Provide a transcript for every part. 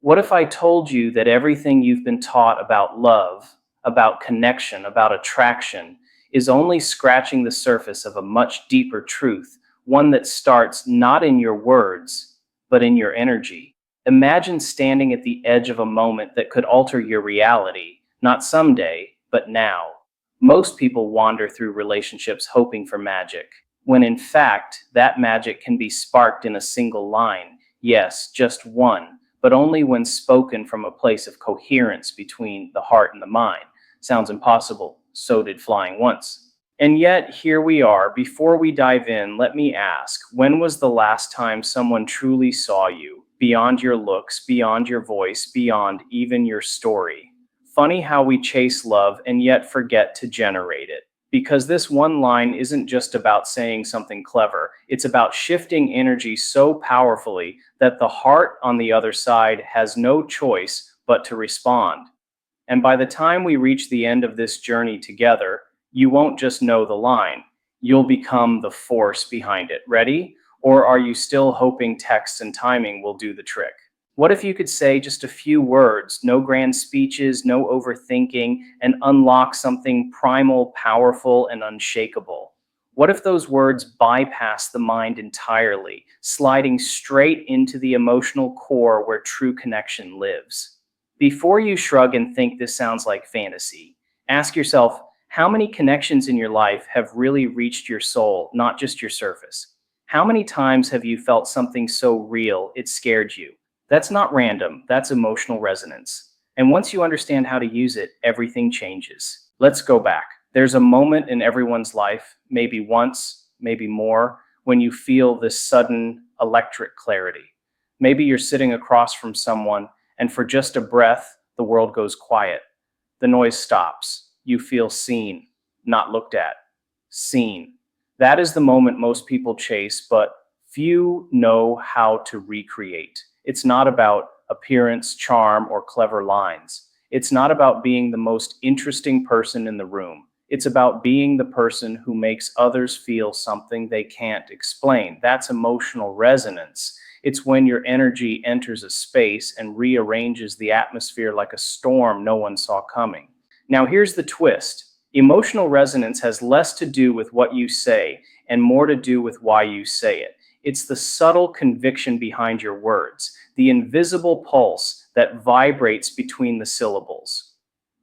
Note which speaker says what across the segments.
Speaker 1: What if I told you that everything you've been taught about love, about connection, about attraction, is only scratching the surface of a much deeper truth, one that starts not in your words, but in your energy? Imagine standing at the edge of a moment that could alter your reality, not someday, but now. Most people wander through relationships hoping for magic, when in fact, that magic can be sparked in a single line. Yes, just one, but only when spoken from a place of coherence between the heart and the mind. Sounds impossible. So did flying once. And yet, here we are. Before we dive in, let me ask, when was the last time someone truly saw you, beyond your looks, beyond your voice, beyond even your story? Funny how we chase love and yet forget to generate it. Because this one line isn't just about saying something clever, it's about shifting energy so powerfully that the heart on the other side has no choice but to respond. And by the time we reach the end of this journey together, you won't just know the line, you'll become the force behind it. Ready? Or are you still hoping text and timing will do the trick? What if you could say just a few words, no grand speeches, no overthinking, and unlock something primal, powerful, and unshakable? What if those words bypass the mind entirely, sliding straight into the emotional core where true connection lives? Before you shrug and think this sounds like fantasy, ask yourself, how many connections in your life have really reached your soul, not just your surface? How many times have you felt something so real it scared you? That's not random, that's emotional resonance. And once you understand how to use it, everything changes. Let's go back. There's a moment in everyone's life, maybe once, maybe more, when you feel this sudden electric clarity. Maybe you're sitting across from someone, and for just a breath, the world goes quiet. The noise stops. You feel seen, not looked at. Seen. That is the moment most people chase, but few know how to recreate. It's not about appearance, charm, or clever lines. It's not about being the most interesting person in the room. It's about being the person who makes others feel something they can't explain. That's emotional resonance. It's when your energy enters a space and rearranges the atmosphere like a storm no one saw coming. Now, here's the twist. Emotional resonance has less to do with what you say and more to do with why you say it. It's the subtle conviction behind your words, the invisible pulse that vibrates between the syllables.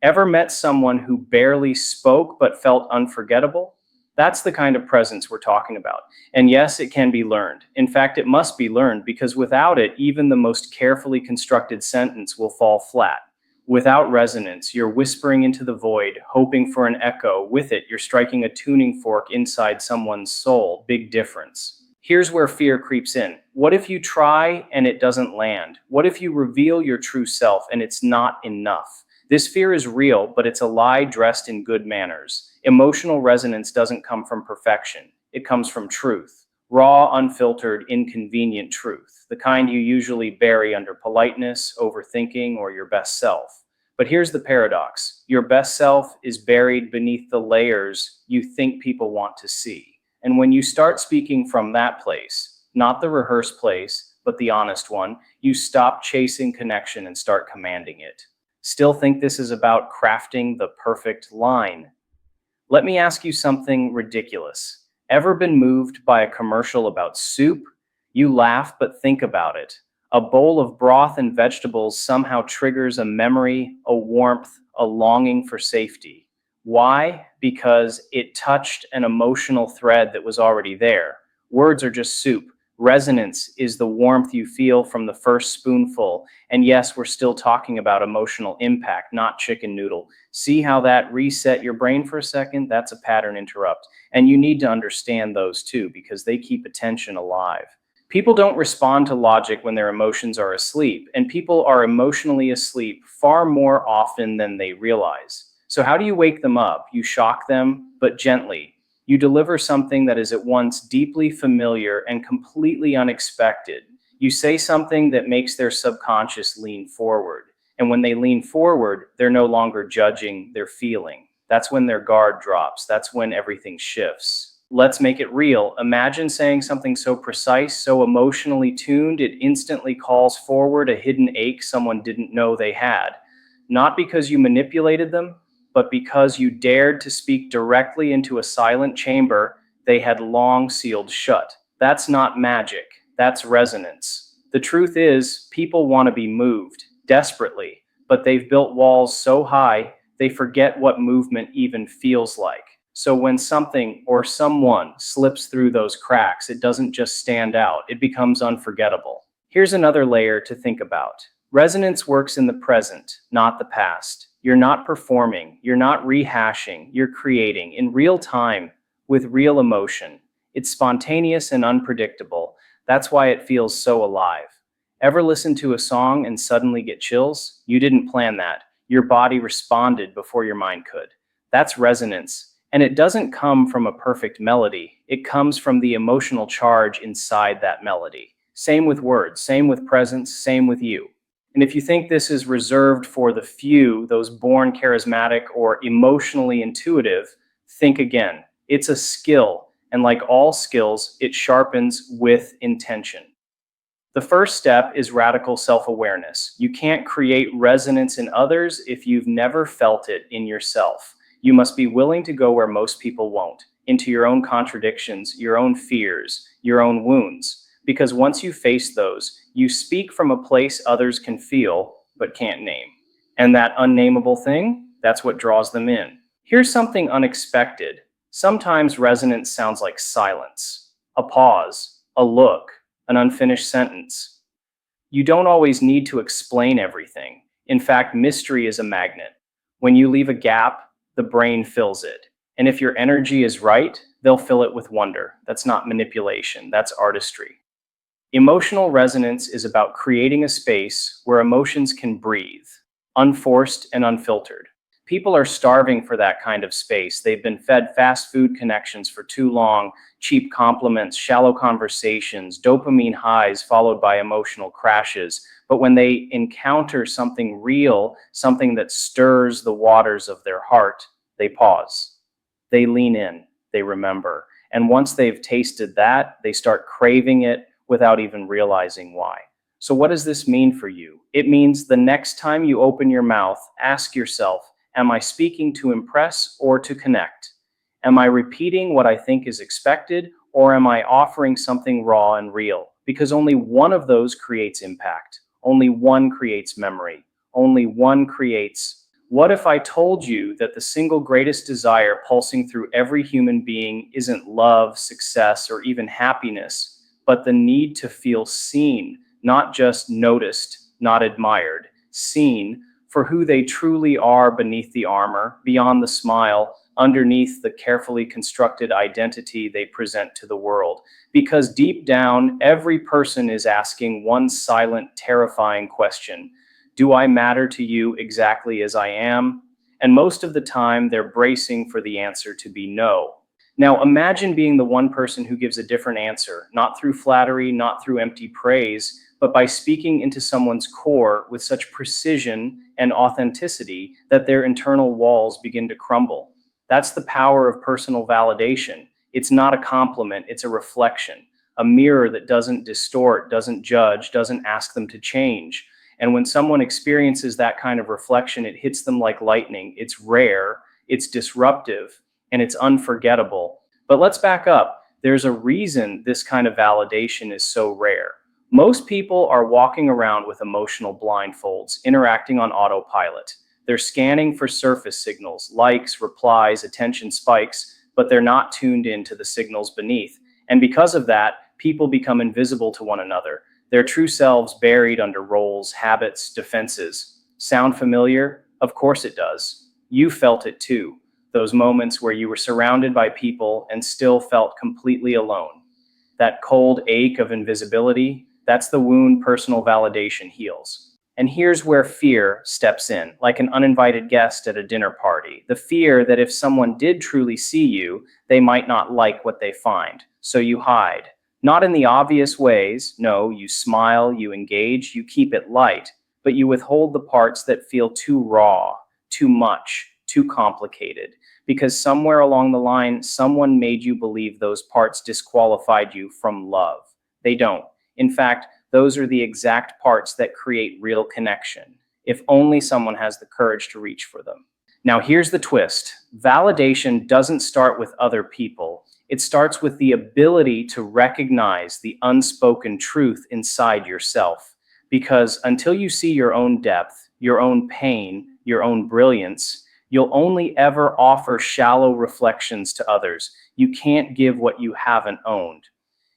Speaker 1: Ever met someone who barely spoke but felt unforgettable? That's the kind of presence we're talking about. And yes, it can be learned. In fact, it must be learned because without it, even the most carefully constructed sentence will fall flat. Without resonance, you're whispering into the void, hoping for an echo. With it, you're striking a tuning fork inside someone's soul. Big difference. Here's where fear creeps in. What if you try and it doesn't land? What if you reveal your true self and it's not enough? This fear is real, but it's a lie dressed in good manners. Emotional resonance doesn't come from perfection. It comes from truth. Raw, unfiltered, inconvenient truth. The kind you usually bury under politeness, overthinking, or your best self. But here's the paradox. Your best self is buried beneath the layers you think people want to see. And when you start speaking from that place, not the rehearsed place, but the honest one, you stop chasing connection and start commanding it. Still think this is about crafting the perfect line? Let me ask you something ridiculous. Ever been moved by a commercial about soup? You laugh, but think about it. A bowl of broth and vegetables somehow triggers a memory, a warmth, a longing for safety. Why? Because it touched an emotional thread that was already there. Words are just soup. Resonance is the warmth you feel from the first spoonful. And yes, we're still talking about emotional impact, not chicken noodle. See how that reset your brain for a second? That's a pattern interrupt. And you need to understand those too, because they keep attention alive. People don't respond to logic when their emotions are asleep, and people are emotionally asleep far more often than they realize. So how do you wake them up? You shock them, but gently. You deliver something that is at once deeply familiar and completely unexpected. You say something that makes their subconscious lean forward. And when they lean forward, they're no longer judging, they're feeling. That's when their guard drops. That's when everything shifts. Let's make it real. Imagine saying something so precise, so emotionally tuned, it instantly calls forward a hidden ache someone didn't know they had. Not because you manipulated them, but because you dared to speak directly into a silent chamber they had long sealed shut. That's not magic, that's resonance. The truth is, people want to be moved, desperately, but they've built walls so high they forget what movement even feels like. So when something or someone slips through those cracks, it doesn't just stand out, it becomes unforgettable. Here's another layer to think about. Resonance works in the present, not the past. You're not performing, you're not rehashing, you're creating in real time with real emotion. It's spontaneous and unpredictable. That's why it feels so alive. Ever listen to a song and suddenly get chills? You didn't plan that. Your body responded before your mind could. That's resonance. And it doesn't come from a perfect melody, it comes from the emotional charge inside that melody. Same with words, same with presence, same with you. And if you think this is reserved for the few, those born charismatic or emotionally intuitive, think again. It's a skill, and like all skills, it sharpens with intention. The first step is radical self awareness. You can't create resonance in others if you've never felt it in yourself. You must be willing to go where most people won't, into your own contradictions, your own fears, your own wounds. Because once you face those, you speak from a place others can feel but can't name. And that unnameable thing, that's what draws them in. Here's something unexpected. Sometimes resonance sounds like silence, a pause, a look, an unfinished sentence. You don't always need to explain everything. In fact, mystery is a magnet. When you leave a gap, the brain fills it. And if your energy is right, they'll fill it with wonder. That's not manipulation, that's artistry. Emotional resonance is about creating a space where emotions can breathe, unforced and unfiltered. People are starving for that kind of space. They've been fed fast food connections for too long, cheap compliments, shallow conversations, dopamine highs followed by emotional crashes. But when they encounter something real, something that stirs the waters of their heart, they pause. They lean in, they remember. And once they've tasted that, they start craving it without even realizing why. So, what does this mean for you? It means the next time you open your mouth, ask yourself, am I speaking to impress or to connect? Am I repeating what I think is expected, or am I offering something raw and real? Because only one of those creates impact. Only one creates memory. Only one creates. What if I told you that the single greatest desire pulsing through every human being isn't love, success, or even happiness, but the need to feel seen, not just noticed, not admired, seen for who they truly are beneath the armor, beyond the smile, underneath the carefully constructed identity they present to the world. Because deep down, every person is asking one silent, terrifying question: do I matter to you exactly as I am? And most of the time, they're bracing for the answer to be no. Now, imagine being the one person who gives a different answer, not through flattery, not through empty praise, but by speaking into someone's core with such precision and authenticity that their internal walls begin to crumble. That's the power of personal validation. It's not a compliment, it's a reflection, a mirror that doesn't distort, doesn't judge, doesn't ask them to change. And when someone experiences that kind of reflection, it hits them like lightning. It's rare, it's disruptive, and it's unforgettable. But let's back up. There's a reason this kind of validation is so rare. Most people are walking around with emotional blindfolds, interacting on autopilot. They're scanning for surface signals, likes, replies, attention spikes, but they're not tuned into the signals beneath. And because of that, people become invisible to one another, their true selves buried under roles, habits, defenses. Sound familiar? Of course it does. You felt it too. Those moments where you were surrounded by people and still felt completely alone. That cold ache of invisibility, that's the wound personal validation heals. And here's where fear steps in, like an uninvited guest at a dinner party. The fear that if someone did truly see you, they might not like what they find. So you hide. Not in the obvious ways. No, you smile, you engage, you keep it light, but you withhold the parts that feel too raw, too much, too complicated, because somewhere along the line, someone made you believe those parts disqualified you from love. They don't. In fact, those are the exact parts that create real connection, if only someone has the courage to reach for them. Now, here's the twist. Validation doesn't start with other people. It starts with the ability to recognize the unspoken truth inside yourself. Because until you see your own depth, your own pain, your own brilliance, you'll only ever offer shallow reflections to others. You can't give what you haven't owned.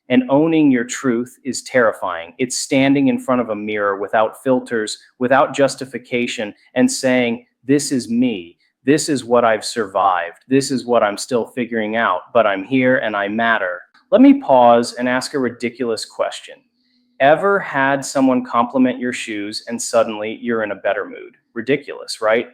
Speaker 1: And owning your truth is terrifying. It's standing in front of a mirror without filters, without justification, and saying, "This is me. This is what I've survived. This is what I'm still figuring out, but I'm here and I matter." Let me pause and ask a ridiculous question. Ever had someone compliment your shoes and suddenly you're in a better mood? Ridiculous, right?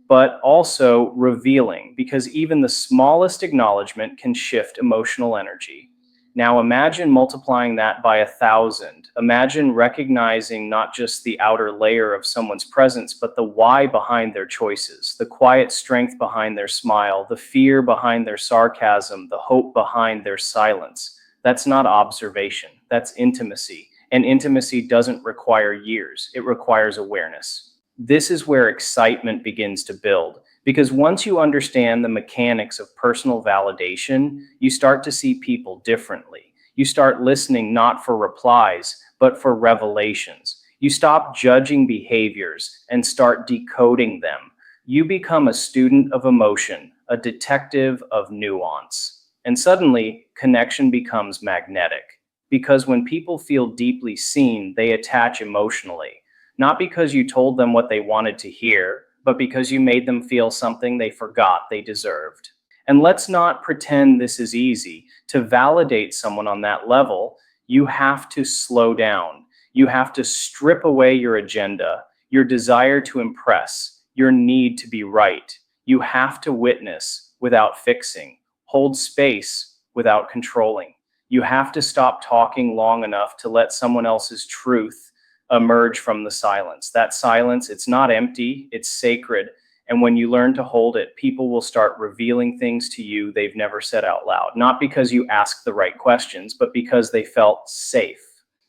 Speaker 1: But also revealing, because even the smallest acknowledgement can shift emotional energy. Now imagine multiplying that by 1,000. Imagine recognizing not just the outer layer of someone's presence, but the why behind their choices, the quiet strength behind their smile, the fear behind their sarcasm, the hope behind their silence. That's not observation, that's intimacy. And intimacy doesn't require years, it requires awareness. This is where excitement begins to build. Because once you understand the mechanics of personal validation, you start to see people differently. You start listening not for replies, but for revelations. You stop judging behaviors and start decoding them. You become a student of emotion, a detective of nuance. And suddenly, connection becomes magnetic. Because when people feel deeply seen, they attach emotionally. Not because you told them what they wanted to hear, but because you made them feel something they forgot they deserved. And let's not pretend this is easy. To validate someone on that level, you have to slow down. You have to strip away your agenda, your desire to impress, your need to be right. You have to witness without fixing, hold space without controlling. You have to stop talking long enough to let someone else's truth emerge from the silence. That silence, it's not empty, it's sacred. And when you learn to hold it, people will start revealing things to you they've never said out loud. Not because you asked the right questions, but because they felt safe.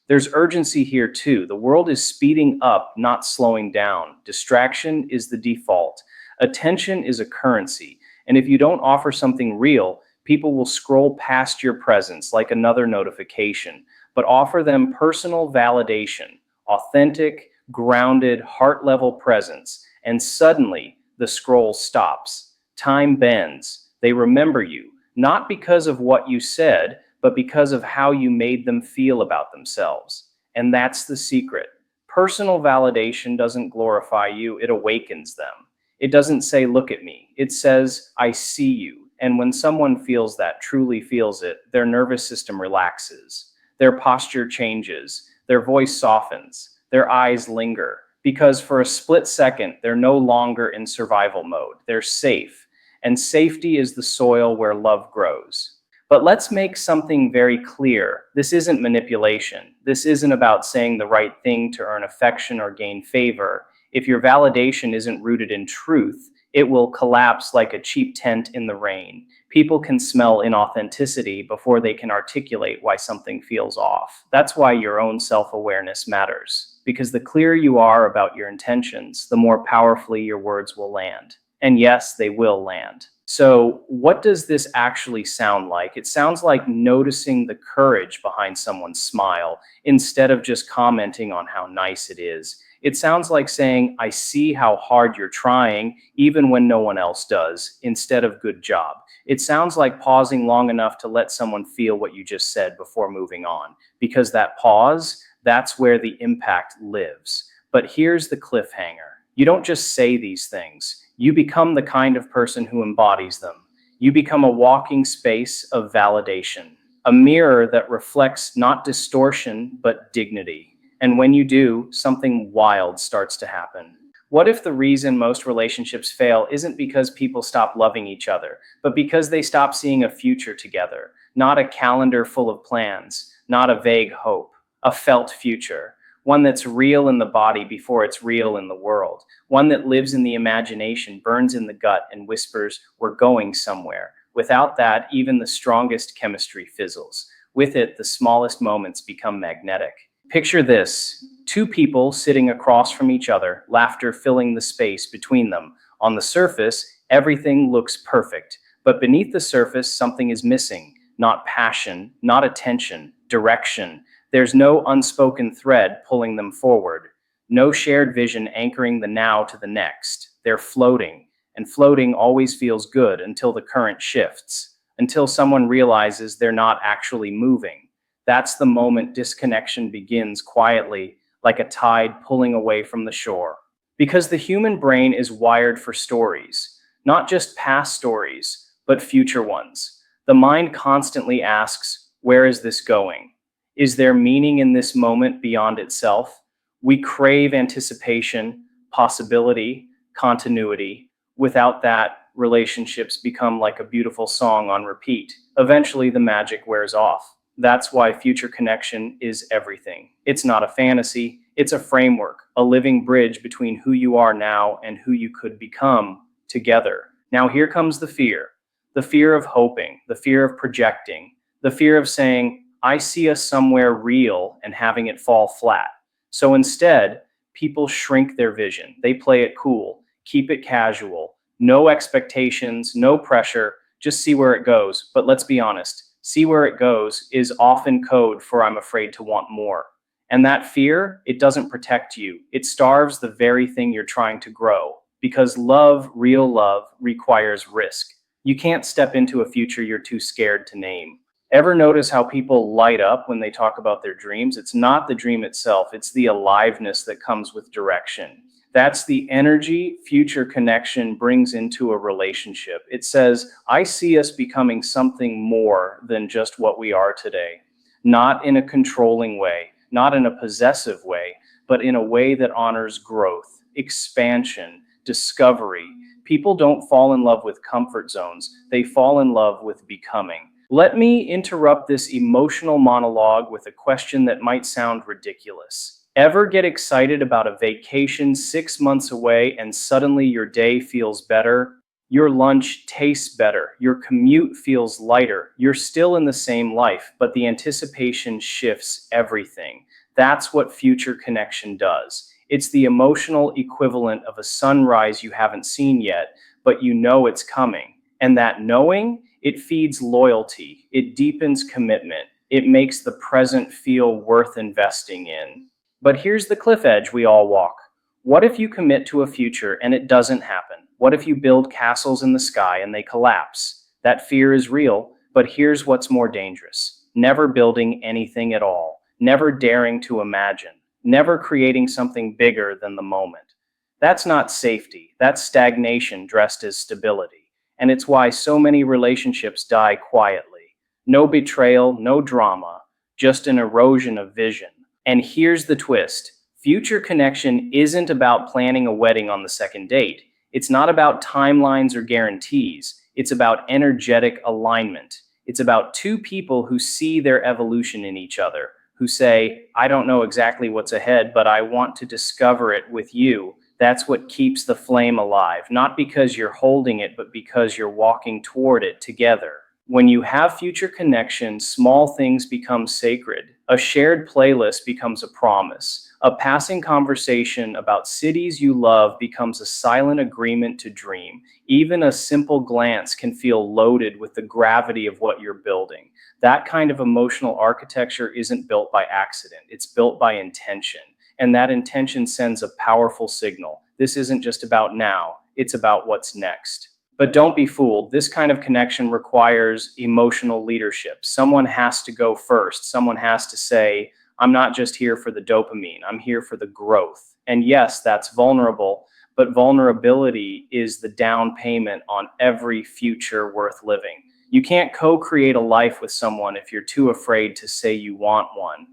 Speaker 1: There's urgency here too. The world is speeding up, not slowing down. Distraction is the default. Attention is a currency. And if you don't offer something real, people will scroll past your presence like another notification. But offer them personal validation, authentic, grounded, heart-level presence, and suddenly the scroll stops. Time bends. They remember you, not because of what you said, but because of how you made them feel about themselves. And that's the secret. Personal validation doesn't glorify you, it awakens them. It doesn't say, "Look at me." It says, "I see you." And when someone feels that, truly feels it, their nervous system relaxes, their posture changes, their voice softens, their eyes linger, because for a split second, they're no longer in survival mode. They're safe, and safety is the soil where love grows. But let's make something very clear. This isn't manipulation. This isn't about saying the right thing to earn affection or gain favor. If your validation isn't rooted in truth, it will collapse like a cheap tent in the rain. People can smell inauthenticity before they can articulate why something feels off. That's why your own self-awareness matters, because the clearer you are about your intentions, the more powerfully your words will land. And yes, they will land. So, what does this actually sound like? It sounds like noticing the courage behind someone's smile instead of just commenting on how nice it is. It sounds like saying, "I see how hard you're trying, even when no one else does," instead of "good job." It sounds like pausing long enough to let someone feel what you just said before moving on, because that pause, that's where the impact lives. But here's the cliffhanger. You don't just say these things. You become the kind of person who embodies them. You become a walking space of validation, a mirror that reflects not distortion, but dignity. And when you do, something wild starts to happen. What if the reason most relationships fail isn't because people stop loving each other, but because they stop seeing a future together? Not a calendar full of plans, not a vague hope, a felt future. one that's real in the body before it's real in the world, one that lives in the imagination, burns in the gut, and whispers, "We're going somewhere." Without that, even the strongest chemistry fizzles. With it, the smallest moments become magnetic. Picture this: two people sitting across from each other, laughter filling the space between them. On the surface, everything looks perfect, but beneath the surface, something is missing. Not passion, not attention, direction. There's no unspoken thread pulling them forward, no shared vision anchoring the now to the next. They're floating, and floating always feels good until the current shifts, until someone realizes they're not actually moving. That's the moment disconnection begins quietly, like a tide pulling away from the shore. Because the human brain is wired for stories, not just past stories, but future ones. The mind constantly asks, where is this going? Is there meaning in this moment beyond itself? We crave anticipation, possibility, continuity. Without that, relationships become like a beautiful song on repeat. Eventually, the magic wears off. That's why future connection is everything. It's not a fantasy, it's a framework, a living bridge between who you are now and who you could become together. Now, here comes the fear of hoping, the fear of projecting, the fear of saying, I see us somewhere real and having it fall flat. So instead, people shrink their vision. They play it cool, keep it casual, no expectations, no pressure, just see where it goes. But let's be honest, see where it goes is often code for I'm afraid to want more. And that fear, it doesn't protect you. It starves the very thing you're trying to grow. Because love, real love, requires risk. You can't step into a future you're too scared to name. Ever notice how people light up when they talk about their dreams? It's not the dream itself, it's the aliveness that comes with direction. That's the energy future connection brings into a relationship. It says, I see us becoming something more than just what we are today. Not in a controlling way, not in a possessive way, but in a way that honors growth, expansion, discovery. People don't fall in love with comfort zones, they fall in love with becoming. Let me interrupt this emotional monologue with a question that might sound ridiculous. Ever get excited about a vacation 6 months away and suddenly your day feels better? Your lunch tastes better, your commute feels lighter, you're still in the same life, but the anticipation shifts everything. That's what future connection does. It's the emotional equivalent of a sunrise you haven't seen yet, but you know it's coming. And that knowing, it feeds loyalty, it deepens commitment, it makes the present feel worth investing in. But here's the cliff edge we all walk. What if you commit to a future and it doesn't happen? What if you build castles in the sky and they collapse? That fear is real, but here's what's more dangerous: never building anything at all, never daring to imagine, never creating something bigger than the moment. That's not safety, that's stagnation dressed as stability. And it's why so many relationships die quietly. No betrayal, no drama, just an erosion of vision. And here's the twist: future connection isn't about planning a wedding on the second date. It's not about timelines or guarantees. It's about energetic alignment. It's about two people who see their evolution in each other, who say, I don't know exactly what's ahead, but I want to discover it with you. That's what keeps the flame alive, not because you're holding it, but because you're walking toward it together. When you have future connection, small things become sacred. A shared playlist becomes a promise. A passing conversation about cities you love becomes a silent agreement to dream. Even a simple glance can feel loaded with the gravity of what you're building. That kind of emotional architecture isn't built by accident, it's built by intention. And that intention sends a powerful signal. This isn't just about now, it's about what's next. But don't be fooled. This kind of connection requires emotional leadership. Someone has to go first. Someone has to say, I'm not just here for the dopamine, I'm here for the growth. And yes, that's vulnerable, but vulnerability is the down payment on every future worth living. You can't co-create a life with someone if you're too afraid to say you want one.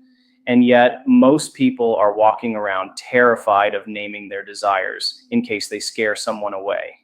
Speaker 1: And yet, most people are walking around terrified of naming their desires in case they scare someone away.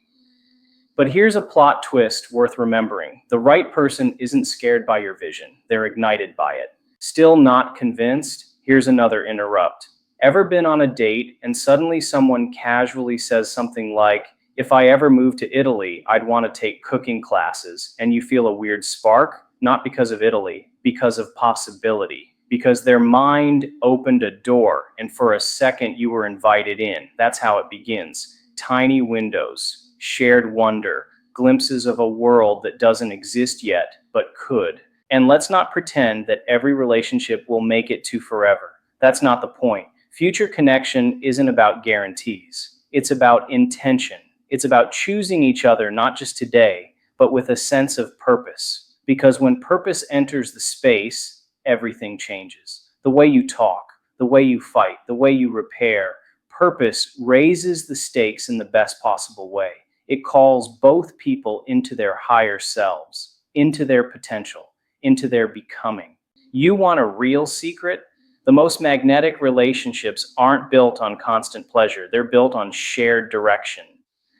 Speaker 1: But here's a plot twist worth remembering. The right person isn't scared by your vision, they're ignited by it. Still not convinced? Here's another interrupt. Ever been on a date and suddenly someone casually says something like, "If I ever moved to Italy, I'd want to take cooking classes," and you feel a weird spark? Not because of Italy, because of possibility. Because their mind opened a door, and for a second you were invited in. That's how it begins. Tiny windows, shared wonder, glimpses of a world that doesn't exist yet, but could. And let's not pretend that every relationship will make it to forever. That's not the point. Future connection isn't about guarantees. It's about intention. It's about choosing each other not just today, but with a sense of purpose. Because when purpose enters the space, everything changes. The way you talk, the way you fight, the way you repair. Purpose raises the stakes in the best possible way. It calls both people into their higher selves, into their potential, into their becoming. You want a real secret? The most magnetic relationships aren't built on constant pleasure, they're built on shared direction.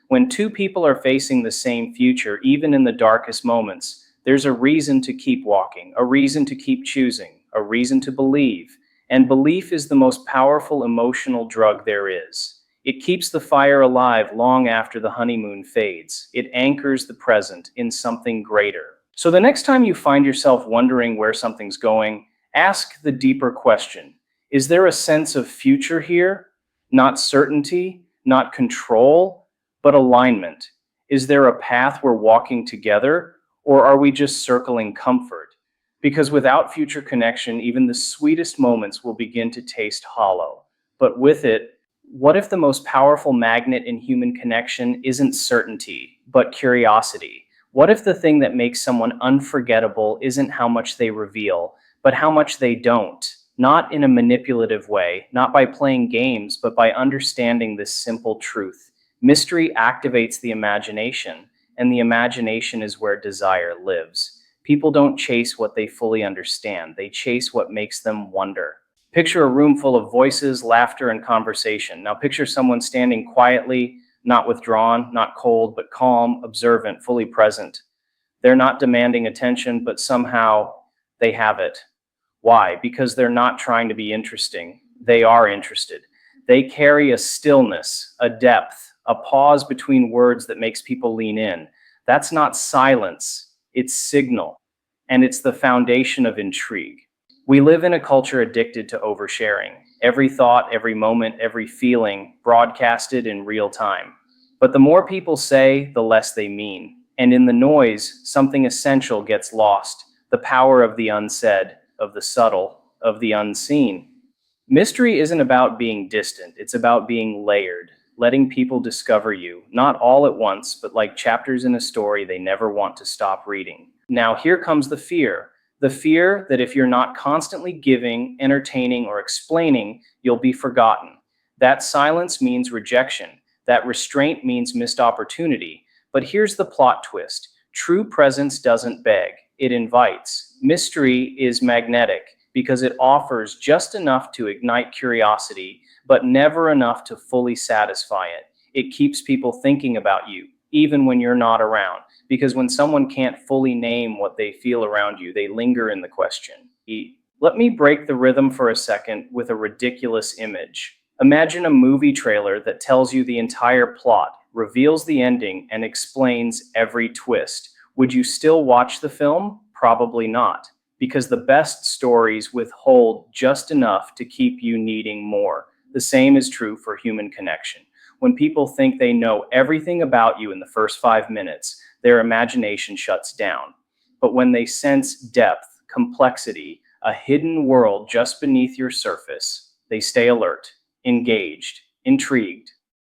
Speaker 1: When two people are facing the same future, even in the darkest moments, there's a reason to keep walking, a reason to keep choosing, a reason to believe. And belief is the most powerful emotional drug there is. It keeps the fire alive long after the honeymoon fades. It anchors the present in something greater. So the next time you find yourself wondering where something's going, ask the deeper question. Is there a sense of future here? Not certainty, not control, but alignment. Is there a path we're walking together, or are we just circling comfort? Because without future connection, even the sweetest moments will begin to taste hollow. But with it, what if the most powerful magnet in human connection isn't certainty, but curiosity? What if the thing that makes someone unforgettable isn't how much they reveal, but how much they don't? Not in a manipulative way, not by playing games, but by understanding this simple truth. Mystery activates the imagination, and the imagination is where desire lives. People don't chase what they fully understand, they chase what makes them wonder. Picture a room full of voices, laughter, and conversation. Now picture someone standing quietly, not withdrawn, not cold, but calm, observant, fully present. They're not demanding attention, but somehow they have it. Why? Because they're not trying to be interesting. They are interested. They carry a stillness, a depth, a pause between words that makes people lean in. That's not silence, it's signal. And it's the foundation of intrigue. We live in a culture addicted to oversharing. Every thought, every moment, every feeling broadcasted in real time. But the more people say, the less they mean. And in the noise, something essential gets lost. The power of the unsaid, of the subtle, of the unseen. Mystery isn't about being distant, it's about being layered, letting people discover you, not all at once, but like chapters in a story they never want to stop reading. Now, here comes the fear. The fear that if you're not constantly giving, entertaining, or explaining, you'll be forgotten. That silence means rejection. That restraint means missed opportunity. But here's the plot twist. True presence doesn't beg, it invites. Mystery is magnetic because it offers just enough to ignite curiosity, but never enough to fully satisfy it. It keeps people thinking about you, even when you're not around. Because when someone can't fully name what they feel around you, they linger in the question. Let me break the rhythm for a second with a ridiculous image. Imagine a movie trailer that tells you the entire plot, reveals the ending, and explains every twist. Would you still watch the film? Probably not, because the best stories withhold just enough to keep you needing more. The same is true for human connection. When people think they know everything about you in the first 5 minutes, their imagination shuts down. But when they sense depth, complexity, a hidden world just beneath your surface, they stay alert, engaged, intrigued.